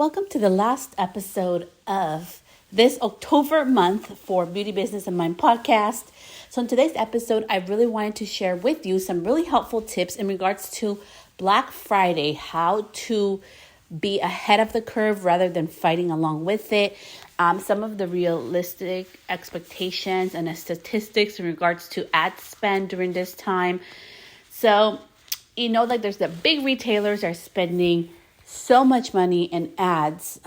Welcome to the last episode of this October month for Beauty Business and Mind podcast. So in today's episode, I really wanted to share with you some really helpful tips in regards to Black Friday, how to be ahead of the curve rather than fighting along with it. Some of the realistic expectations and the statistics in regards to ad spend during this time. So, there's the big retailers are spending so much money in ads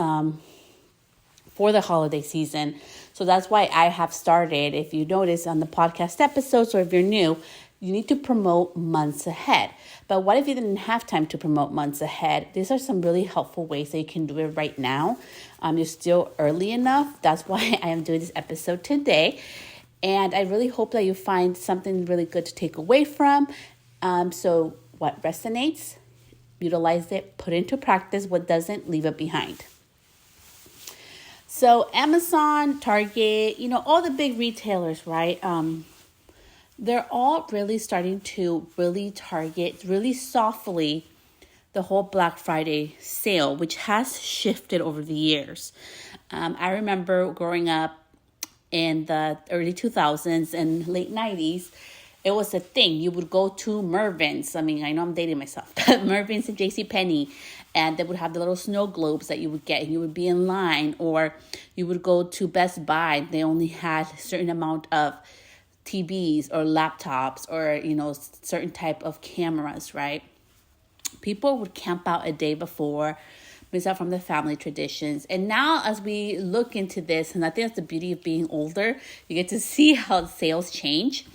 for the holiday season. So that's why I have started, if you notice on the podcast episodes or if you're new, you need to promote months ahead. But what if you didn't have time to promote months ahead? These are some really helpful ways that you can do it right now. You're still early enough. That's why I am doing this episode today. And I really hope that you find something really good to take away from. So what resonates, utilize it, put into practice. What doesn't, leave it behind. So Amazon, Target, all the big retailers, right? They're all really starting to really target really softly the whole Black Friday sale, which has shifted over the years. I remember growing up in the early 2000s and late 90s, it was a thing. You would go to Mervyn's. I know I'm dating myself. Mervyn's and JCPenney. And they would have the little snow globes that you would get. And you would be in line. Or you would go to Best Buy. They only had a certain amount of TVs or laptops or, certain type of cameras, right? People would camp out a day before, miss out from the family traditions. And now as we look into this, and I think that's the beauty of being older, you get to see how sales change.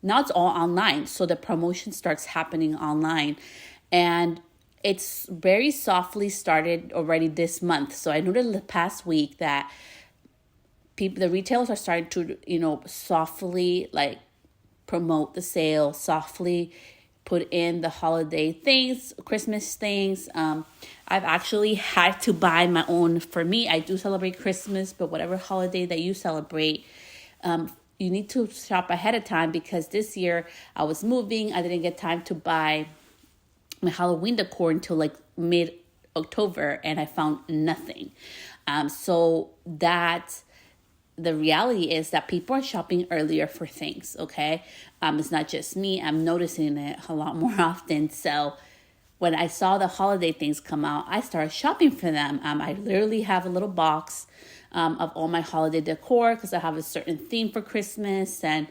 Now it's all online. So the promotion starts happening online. And it's very softly started already this month. So I noticed the past week that the retailers are starting to, softly promote the sale, softly put in the holiday things, Christmas things. I've actually had to buy my own. For me, I do celebrate Christmas, but whatever holiday that you celebrate, you need to shop ahead of time because this year I was moving. I didn't get time to buy my Halloween decor until mid-October and I found nothing. So that the reality is that people are shopping earlier for things, okay? It's not just me. I'm noticing it a lot more often. So when I saw the holiday things come out, I started shopping for them. I literally have a little box of all my holiday decor because I have a certain theme for Christmas and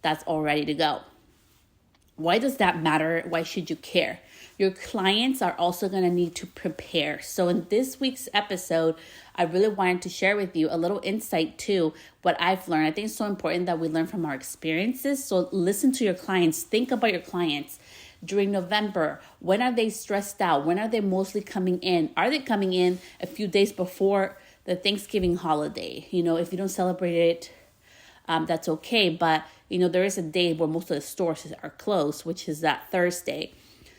that's all ready to go. Why does that matter? Why should you care? Your clients are also going to need to prepare. So in this week's episode, I really wanted to share with you a little insight to what I've learned. I think it's so important that we learn from our experiences. So listen to your clients. Think about your clients. During November, when are they stressed out? When are they mostly coming in? Are they coming in a few days before the Thanksgiving holiday? If you don't celebrate it, that's okay. But, there is a day where most of the stores are closed, which is that Thursday.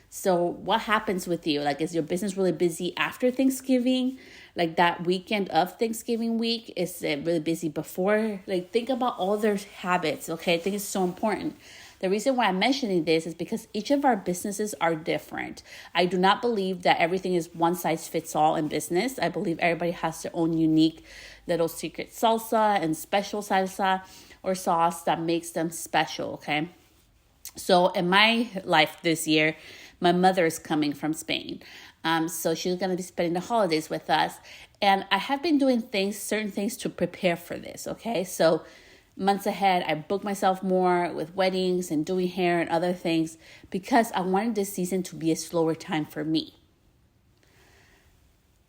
So what happens with you? Is your business really busy after Thanksgiving? That weekend of Thanksgiving week? Is it really busy before? Think about all their habits, okay? I think it's so important. The reason why I'm mentioning this is because each of our businesses are different. I do not believe that everything is one size fits all in business. I believe everybody has their own unique little secret salsa and special salsa or sauce that makes them special, okay? So in my life this year, my mother is coming from Spain. So she's going to be spending the holidays with us. And I have been doing certain things to prepare for this, okay? So months ahead, I booked myself more with weddings and doing hair and other things because I wanted this season to be a slower time for me.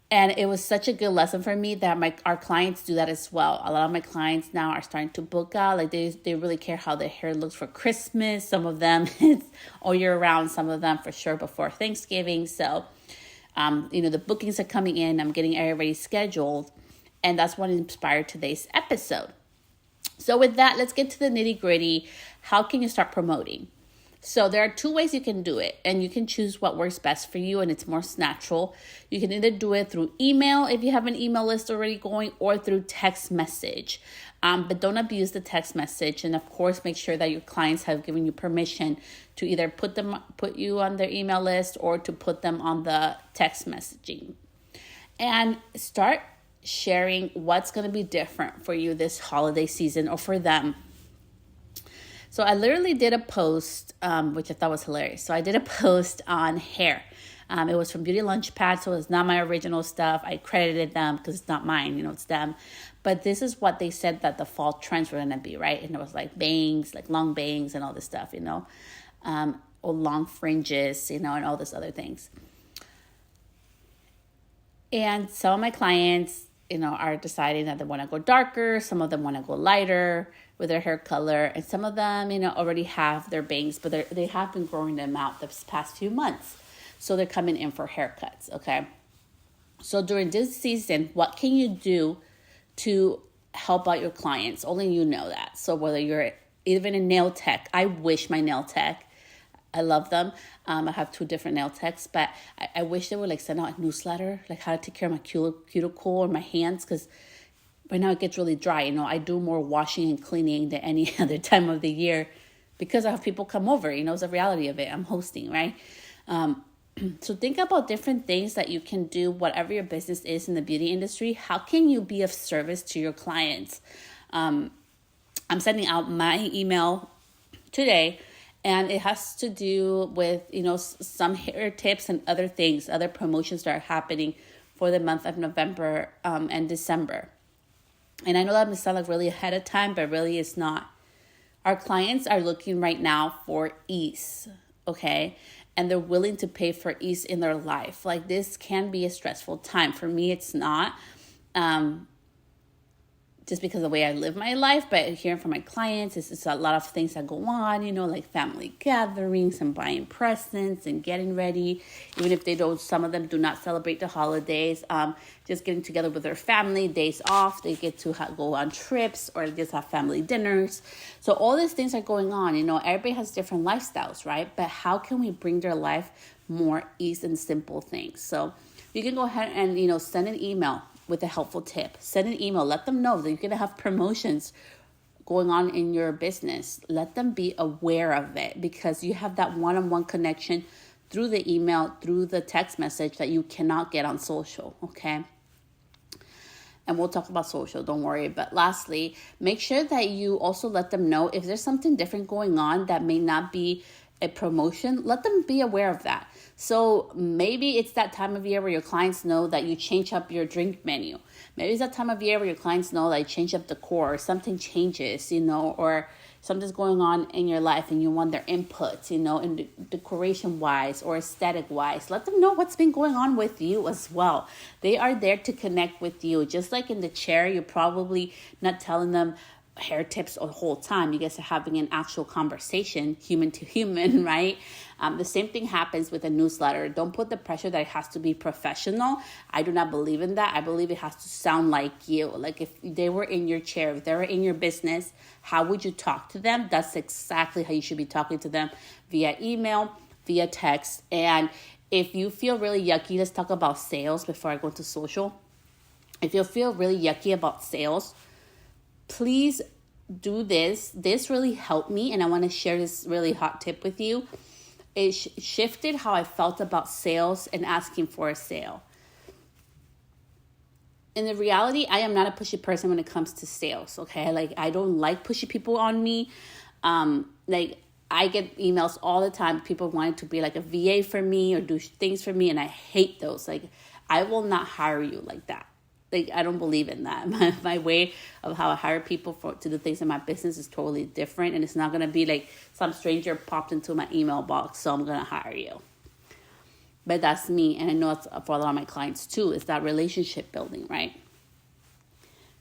And it was such a good lesson for me that our clients do that as well. A lot of my clients now are starting to book out. They really care how their hair looks for Christmas. Some of them it's all year round. Some of them for sure before Thanksgiving. So, the bookings are coming in. I'm getting everybody scheduled. And that's what inspired today's episode. So with that, let's get to the nitty gritty. How can you start promoting? So there are two ways you can do it, and you can choose what works best for you and it's more natural. You can either do it through email if you have an email list already going, or through text message. But don't abuse the text message, and of course make sure that your clients have given you permission to either put you on their email list or to put them on the text messaging. and start sharing what's going to be different for you this holiday season or for them. So I literally did a post, which I thought was hilarious. So I did a post on hair. It was from Beauty Launchpad, so it's not my original stuff. I credited them because it's not mine, it's them. But this is what they said that the fall trends were going to be, right? And it was like bangs, like long bangs and all this stuff, or long fringes, and all this other things. And some of my clients, are deciding that they want to go darker. Some of them want to go lighter with their hair color. And some of them, already have their bangs, but they have been growing them out this past few months. So they're coming in for haircuts, okay? So during this season, what can you do to help out your clients? Only you know that. So whether you're even a nail tech, I wish my nail tech, I love them. I have 2 different nail techs, but I wish they would send out a newsletter, like how to take care of my cuticle or my hands, because right now it gets really dry. I do more washing and cleaning than any other time of the year because I have people come over. It's the reality of it. I'm hosting, right? So think about different things that you can do, whatever your business is in the beauty industry. How can you be of service to your clients? I'm sending out my email today, and it has to do with, some hair tips and other things, other promotions that are happening for the month of November and December. And I know that may sound like really ahead of time, but really it's not. Our clients are looking right now for ease, okay? And they're willing to pay for ease in their life. Like, this can be a stressful time. For me, it's not. Just because of the way I live my life, but hearing from my clients, it's a lot of things that go on, like family gatherings and buying presents and getting ready. Even if some of them do not celebrate the holidays, just getting together with their family, days off, they get to go on trips or just have family dinners. So all these things are going on, everybody has different lifestyles, right? But how can we bring their life more ease and simple things? So you can go ahead and, send an email with a helpful tip. Send an email. Let them know that you're going to have promotions going on in your business. Let them be aware of it, because you have that one-on-one connection through the email, through the text message that you cannot get on social, okay? And we'll talk about social, don't worry. But lastly, make sure that you also let them know if there's something different going on that may not be a promotion. Let them be aware of that. So maybe it's that time of year where your clients know that you change up your drink menu. Maybe it's that time of year where your clients know that you change up decor, or something changes, or something's going on in your life and you want their input, in decoration wise or aesthetic wise. Let them know what's been going on with you as well. They are there to connect with you. Just like in the chair, you're probably not telling them hair tips the whole time. You guys are having an actual conversation, human to human, right? The same thing happens with a newsletter. Don't put the pressure that it has to be professional. I do not believe in that. I believe it has to sound like you. Like, if they were in your chair, if they were in your business, how would you talk to them? That's exactly how you should be talking to them, via email, via text. And if you feel really yucky, let's talk about sales before I go to social. If you feel really yucky about sales, please do this. This really helped me, and I want to share this really hot tip with you. It shifted how I felt about sales and asking for a sale. In the reality, I am not a pushy person when it comes to sales, okay? Like, I don't like pushy people on me. I get emails all the time, people wanting to be like a VA for me or do things for me, and I hate those. Like, I will not hire you like that. Like, I don't believe in that. My way of how I hire people to do things in my business is totally different. And it's not going to be like some stranger popped into my email box, so I'm going to hire you. But that's me. And I know it's for a lot of my clients too. It's that relationship building, right?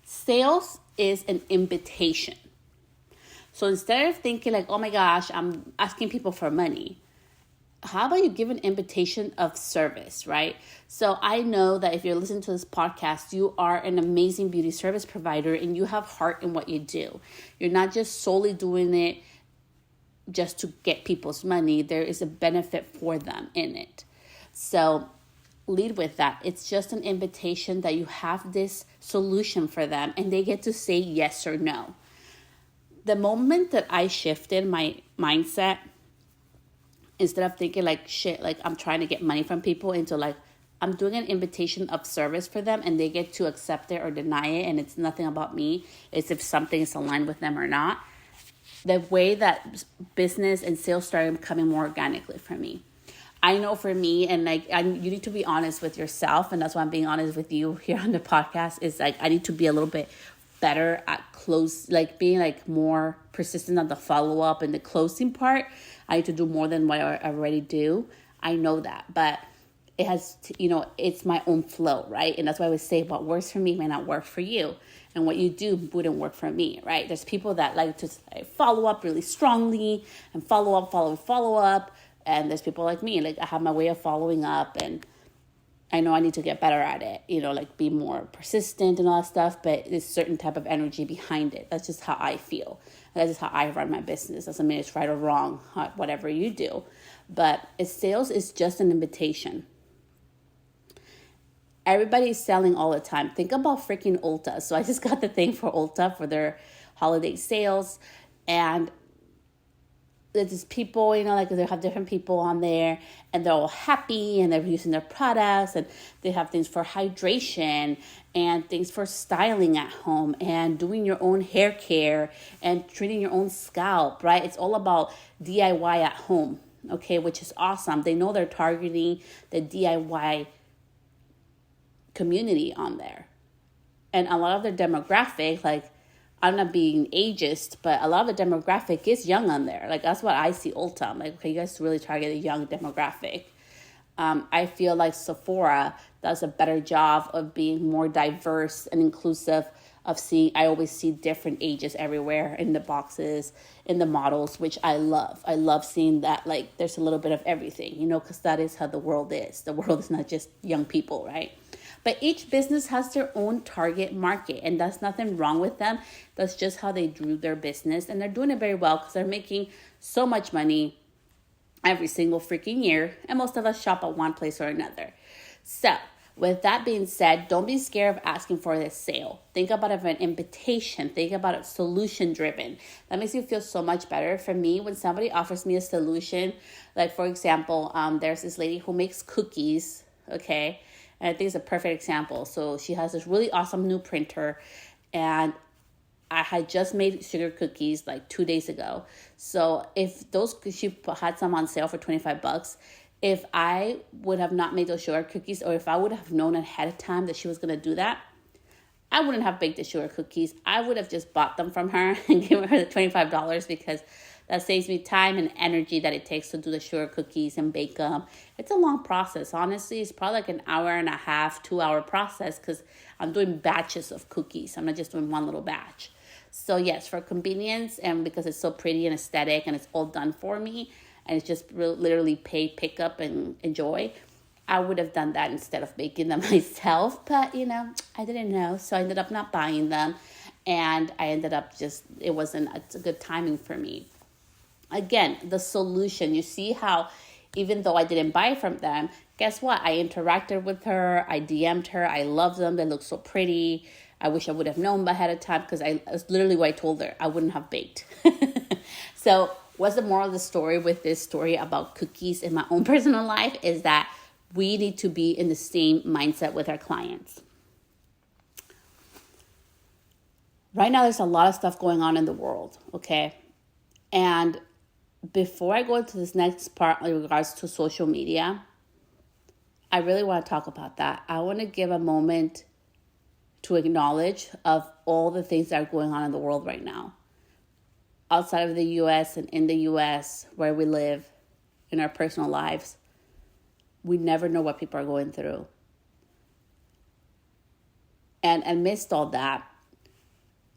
Sales is an invitation. So instead of thinking like, oh my gosh, I'm asking people for money, how about you give an invitation of service, right? So I know that if you're listening to this podcast, you are an amazing beauty service provider and you have heart in what you do. You're not just solely doing it just to get people's money. There is a benefit for them in it. So lead with that. It's just an invitation that you have this solution for them and they get to say yes or no. The moment that I shifted my mindset, instead of thinking like shit, like I'm trying to get money from people, into like, I'm doing an invitation of service for them, and they get to accept it or deny it, and it's nothing about me. It's if something is aligned with them or not. The way that business and sales started coming more organically for me. I know for me, and like you need to be honest with yourself, and that's why I'm being honest with you here on the podcast, is like I need to be a little bit better at close, like being like more persistent on the follow-up and the closing part. I need to do more than what I already do. I know that, but it has to, it's my own flow, right? And that's why I always say what works for me may not work for you, and what you do wouldn't work for me, right? There's people that like to follow up really strongly and follow up, and there's people like me, like I have my way of following up, and I know I need to get better at it, like be more persistent and all that stuff, but there's a certain type of energy behind it. That's just how I feel. That's just how I run my business. Doesn't mean it's right or wrong, whatever you do. But sales is just an invitation. Everybody's selling all the time. Think about freaking Ulta. So I just got the thing for Ulta for their holiday sales. And there's people, like they have different people on there, and they're all happy, and they're using their products, and they have things for hydration and things for styling at home and doing your own hair care and treating your own scalp, right? It's all about DIY at home, okay, which is awesome. They know they're targeting the DIY community on there. And a lot of their demographic, like, I'm not being ageist, but a lot of the demographic is young on there. Like, that's what I see Ulta. I'm like, okay, you guys really target a young demographic. I feel like Sephora does a better job of being more diverse and inclusive of seeing. I always see different ages everywhere in the boxes, in the models, which I love. I love seeing that, like, there's a little bit of everything, because that is how the world is. The world is not just young people, right? But each business has their own target market, and that's nothing wrong with them. That's just how they do their business, and they're doing it very well because they're making so much money every single freaking year, and most of us shop at one place or another. So with that being said, don't be scared of asking for this sale. Think about it as an invitation. Think about it solution driven. That makes you feel so much better. For me, when somebody offers me a solution, like for example, there's this lady who makes cookies, okay? And I think it's a perfect example. So she has this really awesome new printer, and I had just made sugar cookies like 2 days ago. So if she had some on sale for $25, if I would have not made those sugar cookies, or if I would have known ahead of time that she was going to do that, I wouldn't have baked the sugar cookies. I would have just bought them from her and given her the $25, because that saves me time and energy that it takes to do the sugar cookies and bake them. It's a long process. Honestly, it's probably like an hour and a half, 2 hour process, because I'm doing batches of cookies. I'm not just doing one little batch. So yes, for convenience, and because it's so pretty and aesthetic and it's all done for me, and it's just literally pay, pick up, and enjoy, I would have done that instead of baking them myself. But, I didn't know. So I ended up not buying them. And I ended up it's a good timing for me. Again, the solution, you see how even though I didn't buy from them, guess what? I interacted with her. I DM'd her. I love them. They look so pretty. I wish I would have known ahead of time, because it's literally what I told her. I wouldn't have baked. So what's the moral of the story with this story about cookies in my own personal life is that we need to be in the same mindset with our clients. Right now, there's a lot of stuff going on in the world, okay? And before I go into this next part in regards to social media, I really want to talk about that. I want to give a moment to acknowledge of all the things that are going on in the world right now. Outside of the U.S. and in the U.S., where we live, in our personal lives, we never know what people are going through. And amidst all that,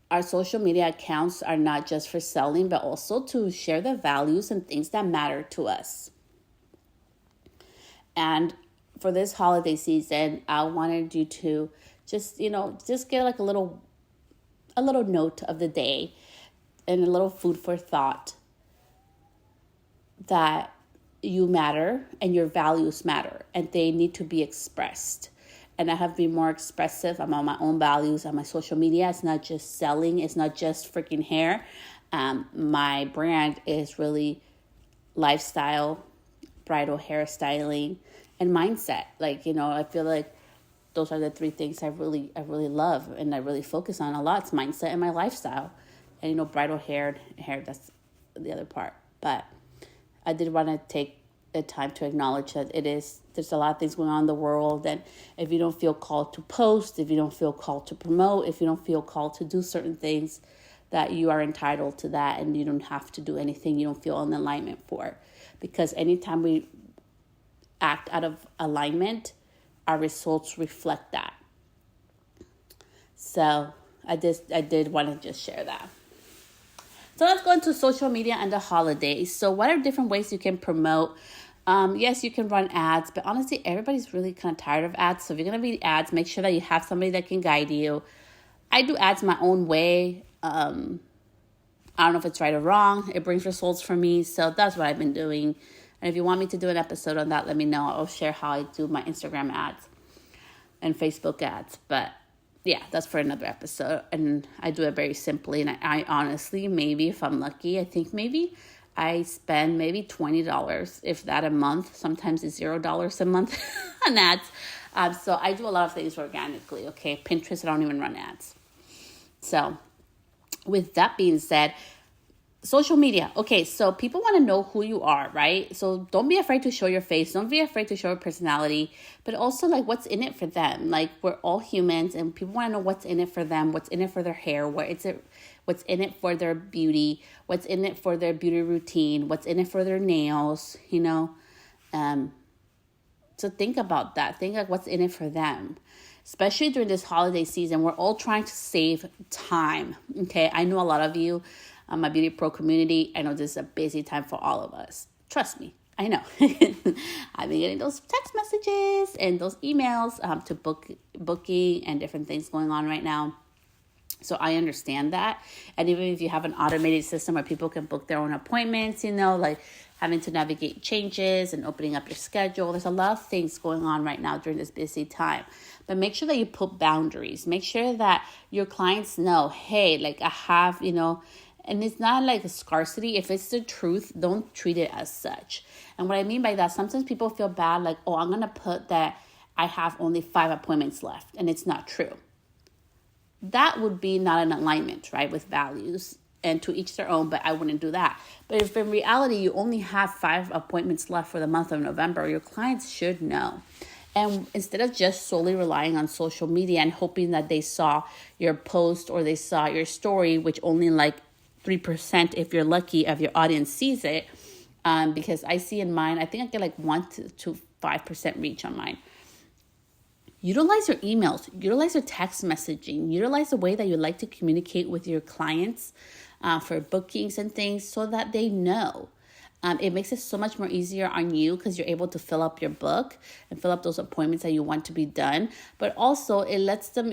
our social media accounts are not just for selling, but also to share the values and things that matter to us. And for this holiday season, I wanted you to just get like a little note of the day and a little food for thought that you matter and your values matter, and they need to be expressed. And I have been more expressive about my own values on my social media. It's not just selling. It's not just freaking hair. My brand is really lifestyle, bridal hairstyling, and mindset. Like, I feel like those are the three things I really love and I really focus on a lot. It's mindset and my lifestyle. And bridal hair, that's the other part. But I did want to take the time to acknowledge that there's a lot of things going on in the world. And if you don't feel called to post, if you don't feel called to promote, if you don't feel called to do certain things, that you are entitled to that, and you don't have to do anything you don't feel in alignment for. Because anytime we act out of alignment, our results reflect that. So I did want to just share that. So let's go into social media and the holidays. So what are different ways you can promote? Yes, you can run ads, but honestly, everybody's really kind of tired of ads. So if you're going to be ads, make sure that you have somebody that can guide you. I do ads my own way. I don't know if it's right or wrong. It brings results for me. So that's what I've been doing. And if you want me to do an episode on that, let me know. I'll share how I do my Instagram ads and Facebook ads. But yeah, that's for another episode. And I do it very simply. And I honestly, maybe if I'm lucky, I think maybe I spend maybe $20, if that, a month. Sometimes it's $0 a month on ads. So I do a lot of things organically. Okay, Pinterest, I don't even run ads. So with that being said, social media. Okay, so people want to know who you are, right? So don't be afraid to show your face. Don't be afraid to show your personality, but also like what's in it for them. Like, we're all humans and people want to know what's in it for them, what's in it for their hair, what's in it for their beauty, what's in it for their beauty routine, what's in it for their nails, So think about that. Think like what's in it for them. Especially during this holiday season, we're all trying to save time. Okay, I know a lot of you, my Beauty Pro community, I know this is a busy time for all of us. Trust me, I know. I've been getting those text messages and those emails to booking and different things going on right now. So I understand that. And even if you have an automated system where people can book their own appointments, like having to navigate changes and opening up your schedule, there's a lot of things going on right now during this busy time. But make sure that you put boundaries. Make sure that your clients know, hey, like I have, and it's not like a scarcity. If it's the truth, don't treat it as such. And what I mean by that, sometimes people feel bad, like, oh, I'm going to put that I have only 5 appointments left, and it's not true. That would be not an alignment, right, with values, and to each their own, but I wouldn't do that. But if in reality you only have 5 appointments left for the month of November, your clients should know. And instead of just solely relying on social media and hoping that they saw your post or they saw your story, which only like 3%, if you're lucky, of your audience sees it, because I see in mine, I think I get like 1 to 5% reach on mine. Utilize your emails, utilize your text messaging, utilize the way that you like to communicate with your clients for bookings and things so that they know. It makes it so much more easier on you because you're able to fill up your book and fill up those appointments that you want to be done. But also it lets them,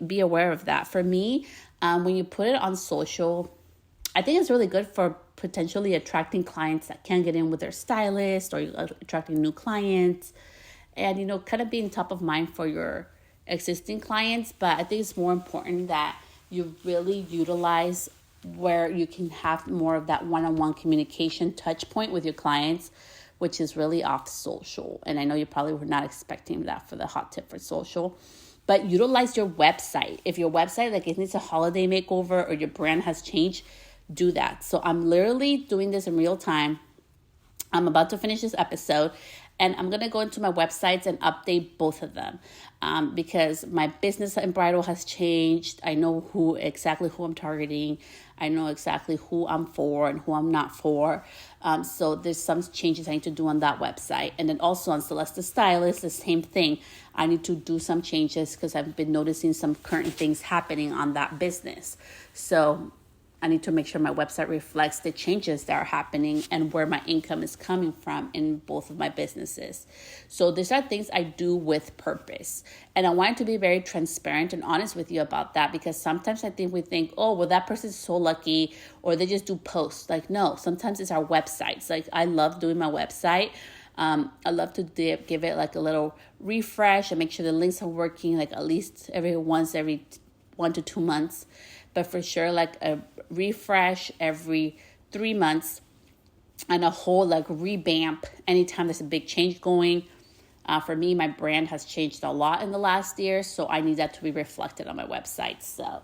be aware of that. For me, when you put it on social, I think it's really good for potentially attracting clients that can't get in with their stylist, or attracting new clients. And, kind of being top of mind for your existing clients. But I think it's more important that you really utilize where you can have more of that one-on-one communication touch point with your clients, which is really off social. And I know you probably were not expecting that for the hot tip for social. But utilize your website. If your website, like it needs a holiday makeover or your brand has changed, do that. So I'm literally doing this in real time. I'm about to finish this episode. And I'm going to go into my websites and update both of them because my business in bridal has changed. I know exactly who I'm targeting. I know exactly who I'm for and who I'm not for. So there's some changes I need to do on that website. And then also on Celeste Stylist, the same thing. I need to do some changes because I've been noticing some current things happening on that business. So I need to make sure my website reflects the changes that are happening and where my income is coming from in both of my businesses. So these are things I do with purpose. And I wanted to be very transparent and honest with you about that because sometimes we think, oh, well, that person's so lucky, or they just do posts. Like, no, sometimes it's our websites. Like, I love doing my website. I love to give it like a little refresh and make sure the links are working like at least every 1 to 2 months. But for sure, like a refresh every 3 months and a whole like revamp anytime there's a big change going. For me, my brand has changed a lot in the last year, so I need that to be reflected on my website. So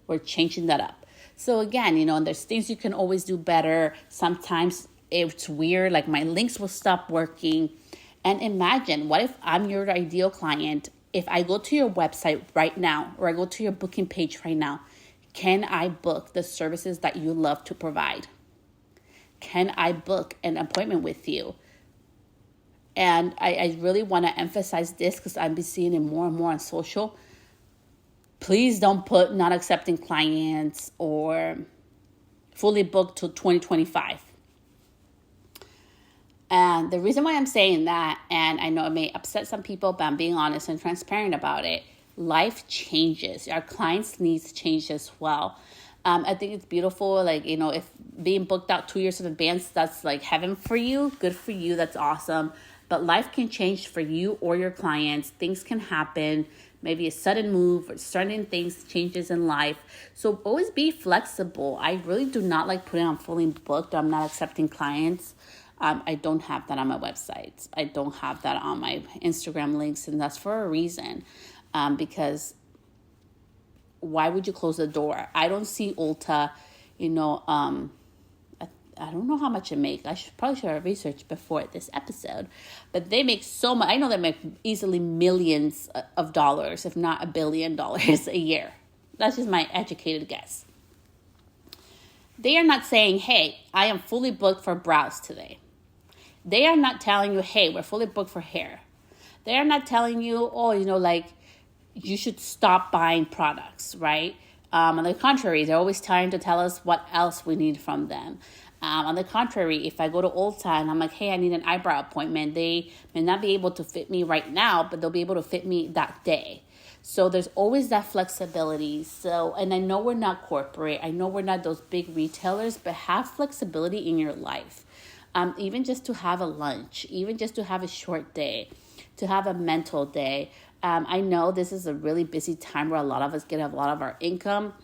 we're changing that up. So again, there's things you can always do better. Sometimes it's weird, like my links will stop working. And imagine, what if I'm your ideal client? If I go to your website right now, or I go to your booking page right now, can I book the services that you love to provide? Can I book an appointment with you? And I really want to emphasize this because I've been seeing it more and more on social. Please don't put not accepting clients or fully booked till 2025. And the reason why I'm saying that, and I know it may upset some people, but I'm being honest and transparent about it. Life changes. Our clients' needs change as well. I think it's beautiful. Like, if being booked out 2 years in advance, that's like heaven for you. Good for you. That's awesome. But life can change for you or your clients. Things can happen. Maybe a sudden move or sudden things, changes in life. So always be flexible. I really do not like putting on fully booked. I'm not accepting clients. I don't have that on my website. I don't have that on my Instagram links. And that's for a reason. Because why would you close the door? I don't see Ulta, I don't know how much it makes. Probably should have researched before this episode. But they make so much. I know they make easily millions of dollars, if not $1 billion a year. That's just my educated guess. They are not saying, hey, I am fully booked for brows today. They are not telling you, hey, we're fully booked for hair. They are not telling you, you should stop buying products, right? On the contrary, they're always trying to tell us what else we need from them. On the contrary, if I go to Ulta and I'm like, hey, I need an eyebrow appointment, they may not be able to fit me right now, but they'll be able to fit me that day. So there's always that flexibility. So, and I know we're not corporate. I know we're not those big retailers, but have flexibility in your life. Even just to have a lunch, even just to have a short day, to have a mental day. I know this is a really busy time where a lot of us get a lot of our income.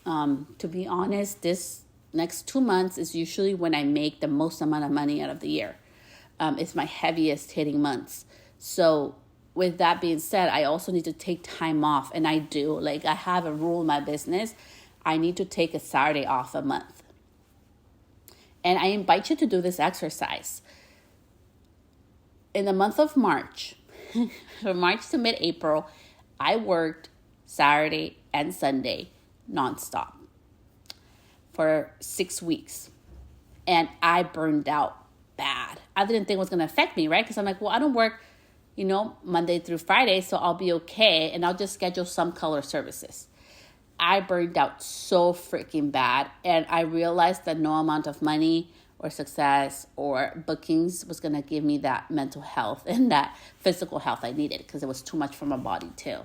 To be honest, this next 2 months is usually when I make the most amount of money out of the year. It's my heaviest hitting months. So with that being said, I also need to take time off. And I do. Like, I have a rule in my business. I need to take a Saturday off a month. And I invite you to do this exercise. In the month of March, from March to mid-April, I worked Saturday and Sunday nonstop for 6 weeks. And I burned out bad. I didn't think it was going to affect me, right? Because I'm like, well, I don't work, Monday through Friday, so I'll be okay. And I'll just schedule some color services. I burned out so freaking bad. And I realized that no amount of money or success or bookings was going to give me that mental health and that physical health I needed, because it was too much for my body too.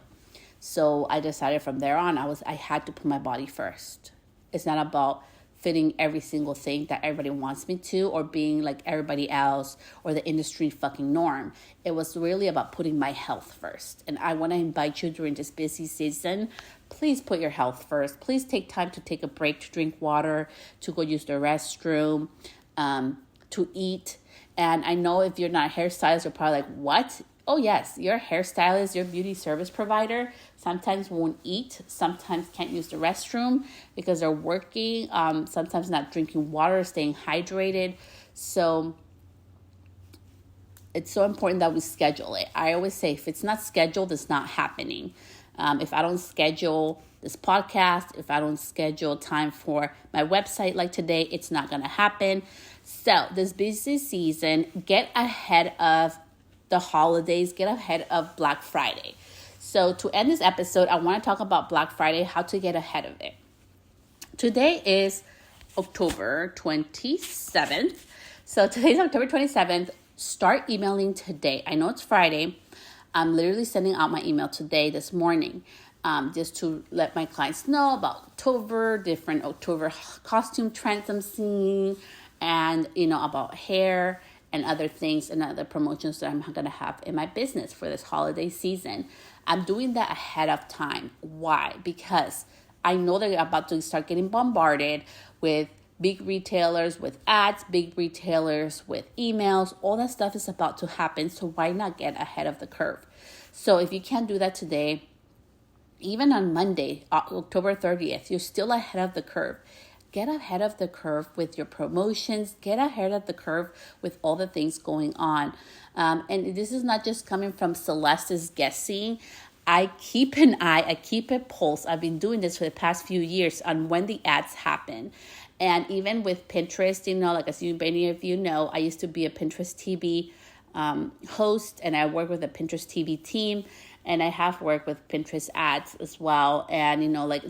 So I decided from there on, I had to put my body first. It's not about fitting every single thing that everybody wants me to, or being like everybody else or the industry fucking norm. It was really about putting my health first. And I want to invite you during this busy season, please put your health first. Please take time to take a break, to drink water, to go use the restroom, to eat. And I know if you're not a hairstylist, you're probably like, what? Oh yes, your hairstylist, your beauty service provider sometimes won't eat, sometimes can't use the restroom because they're working, sometimes not drinking water, staying hydrated. So it's so important that we schedule it. I always say, if it's not scheduled, it's not happening. If I don't schedule this podcast, if I don't schedule time for my website like today, it's not going to happen. So this busy season, get ahead of the holidays, get ahead of Black Friday. So to end this episode, I want to talk about Black Friday, how to get ahead of it. Today is October 27th. So today's October 27th. Start emailing today. I know it's Friday. I'm literally sending out my email today, this morning, just to let my clients know about October, different October costume trends I'm seeing, and, about hair and other things and other promotions that I'm going to have in my business for this holiday season. I'm doing that ahead of time. Why? Because I know that you're about to start getting bombarded with big retailers with ads, big retailers with emails. All that stuff is about to happen. So why not get ahead of the curve? So if you can't do that today, even on Monday, October 30th, you're still ahead of the curve. Get ahead of the curve with your promotions. Get ahead of the curve with all the things going on. And this is not just coming from Celeste's guessing. I keep an eye, I keep a pulse. I've been doing this for the past few years on when the ads happen. And even with Pinterest, like as many of you know, I used to be a Pinterest TV host, and I work with a Pinterest TV team, and I have worked with Pinterest ads as well. And,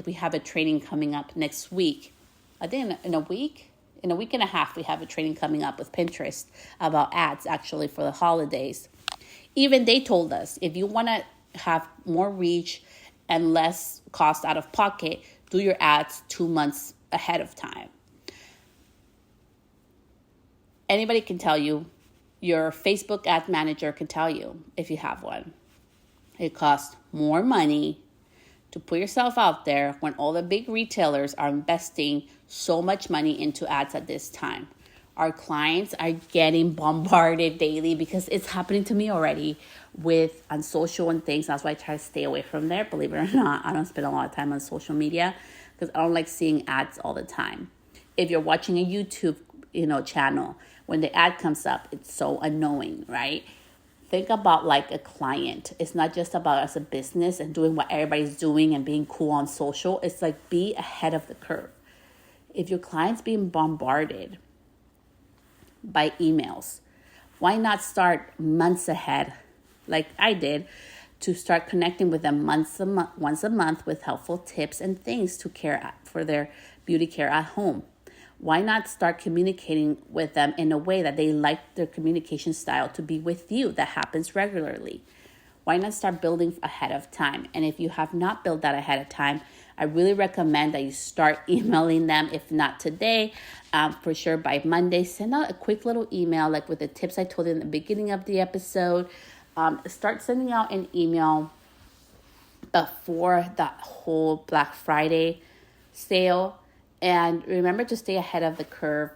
we have a training coming up next week. I think in a week and a half, we have a training coming up with Pinterest about ads actually for the holidays. Even they told us, if you want to have more reach and less cost out of pocket, do your ads 2 months ahead of time. Anybody can tell you, your Facebook ad manager can tell you if you have one. It costs more money to put yourself out there when all the big retailers are investing so much money into ads at this time. Our clients are getting bombarded daily because it's happening to me already on social and things. That's why I try to stay away from there. Believe it or not, I don't spend a lot of time on social media because I don't like seeing ads all the time. If you're watching a YouTube, channel, when the ad comes up, it's so annoying, right? Think about like a client. It's not just about us as a business and doing what everybody's doing and being cool on social. It's like be ahead of the curve. If your client's being bombarded by emails, why not start months ahead, like I did, to start connecting with them once a month with helpful tips and things to care for their beauty care at home? Why not start communicating with them in a way that they like their communication style to be with you that happens regularly? Why not start building ahead of time? And if you have not built that ahead of time, I really recommend that you start emailing them. If not today, for sure by Monday, send out a quick little email like with the tips I told you in the beginning of the episode. Start sending out an email before that whole Black Friday sale. And remember to stay ahead of the curve.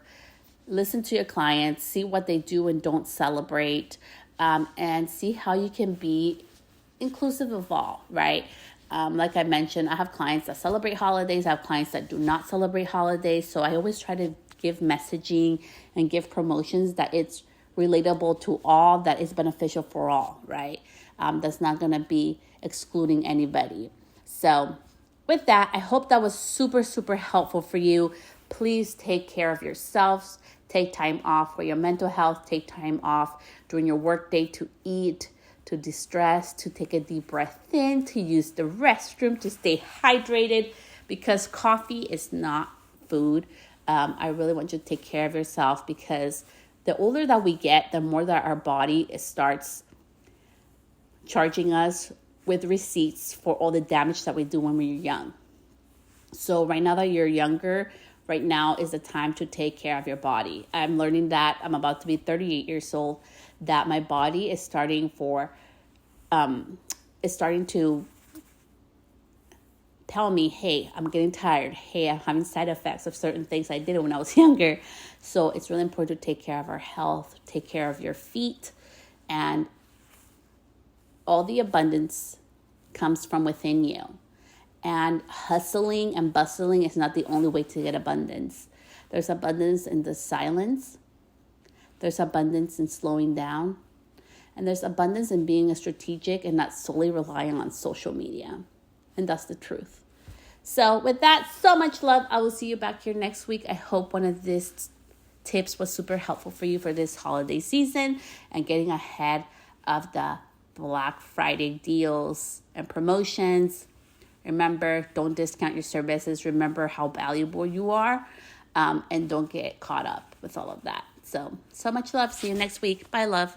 Listen to your clients, see what they do and don't celebrate, and see how you can be inclusive of all, right? Like I mentioned, I have clients that celebrate holidays. I have clients that do not celebrate holidays. So I always try to give messaging and give promotions that it's relatable to all, that is beneficial for all, right? That's not going to be excluding anybody. So with that, I hope that was super, super helpful for you. Please take care of yourselves. Take time off for your mental health. Take time off during your workday to eat, to distress, to take a deep breath in, to use the restroom, to stay hydrated, because coffee is not food. I really want you to take care of yourself, because the older that we get, the more that our body starts charging us with receipts for all the damage that we do when we're young. So right now that you're younger, right now is the time to take care of your body. I'm learning that I'm about to be 38 years old, that my body is starting to tell me, hey, I'm getting tired. Hey, I'm having side effects of certain things I did when I was younger. So it's really important to take care of our health, take care of your feet, and all the abundance comes from within you. And hustling and bustling is not the only way to get abundance. There's abundance in the silence. There's abundance in slowing down. And there's abundance in being strategic and not solely relying on social media. And that's the truth. So with that, so much love. I will see you back here next week. I hope one of these tips was super helpful for you for this holiday season and getting ahead of the Black Friday deals and promotions. Remember, don't discount your services. Remember how valuable you are, and don't get caught up with all of that. So much love. See you next week. Bye, love.